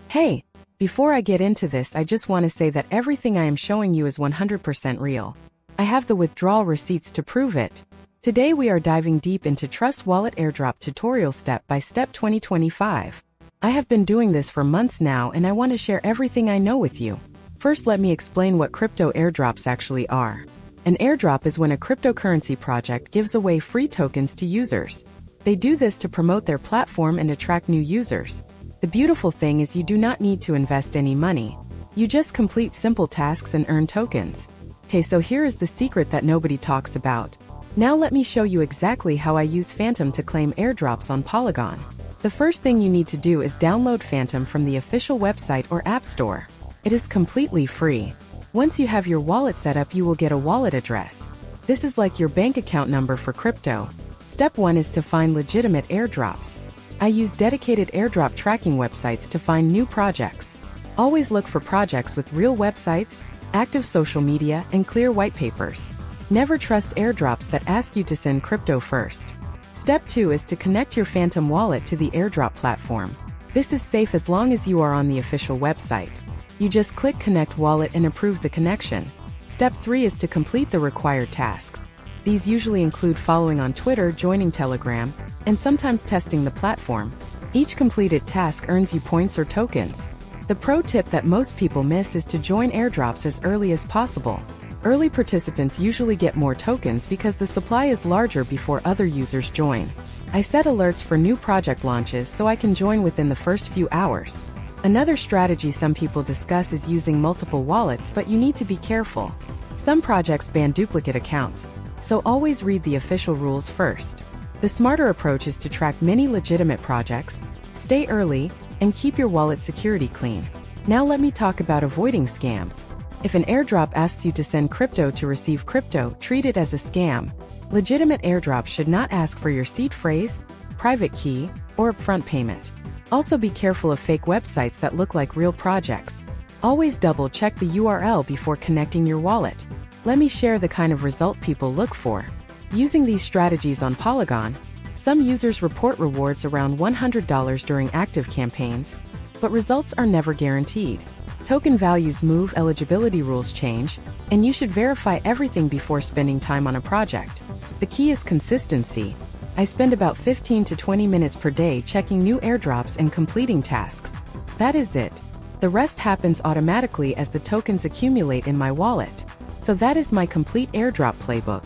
Hey, before I get into this, I just want to say that everything I am showing you is 100% real. I have the withdrawal receipts to prove it. Today we are diving deep into Trust Wallet Airdrop tutorial step by step 2025. I have been doing this for months now and I want to share everything I know with you. First, let me explain what crypto airdrops actually are. An airdrop is when a cryptocurrency project gives away free tokens to users. They do this to promote their platform and attract new users. The beautiful thing is you do not need to invest any money. You just complete simple tasks and earn tokens. Okay, so here is the secret that nobody talks about. Now let me show you exactly how I use Phantom to claim airdrops on Polygon. The first thing you need to do is download Phantom from the official website or app store. It is completely free. Once you have your wallet set up, you will get a wallet address. This is like your bank account number for crypto. Step 1 is to find legitimate airdrops. I use dedicated airdrop tracking websites to find new projects. Always look for projects with real websites, active social media, and clear white papers. Never trust airdrops that ask you to send crypto first. Step 2 is to connect your Phantom wallet to the airdrop platform. This is safe as long as you are on the official website. You just click Connect Wallet and approve the connection. Step 3 is to complete the required tasks. These usually include following on Twitter, joining Telegram, and sometimes testing the platform. Each completed task earns you points or tokens. The pro tip that most people miss is to join airdrops as early as possible. Early participants usually get more tokens because the supply is larger before other users join. I set alerts for new project launches so I can join within the first few hours. Another strategy some people discuss is using multiple wallets, but you need to be careful. Some projects ban duplicate accounts, so always read the official rules first. The smarter approach is to track many legitimate projects, stay early, and keep your wallet security clean. Now let me talk about avoiding scams. If an airdrop asks you to send crypto to receive crypto, treat it as a scam. Legitimate airdrops should not ask for your seed phrase, private key, or upfront payment. Also be careful of fake websites that look like real projects. Always double-check the URL before connecting your wallet. Let me share the kind of result people look for. Using these strategies on Polygon, some users report rewards around $100 during active campaigns, but results are never guaranteed. Token values move, eligibility rules change, and you should verify everything before spending time on a project. The key is consistency. I spend about 15 to 20 minutes per day checking new airdrops and completing tasks. That is it. The rest happens automatically as the tokens accumulate in my wallet. So that is my complete airdrop playbook.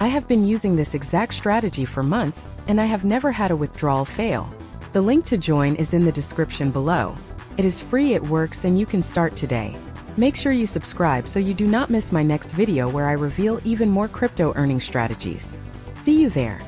I have been using this exact strategy for months, and I have never had a withdrawal fail. The link to join is in the description below. It is free, it works, and you can start today. Make sure you subscribe so you do not miss my next video where I reveal even more crypto earning strategies. See you there.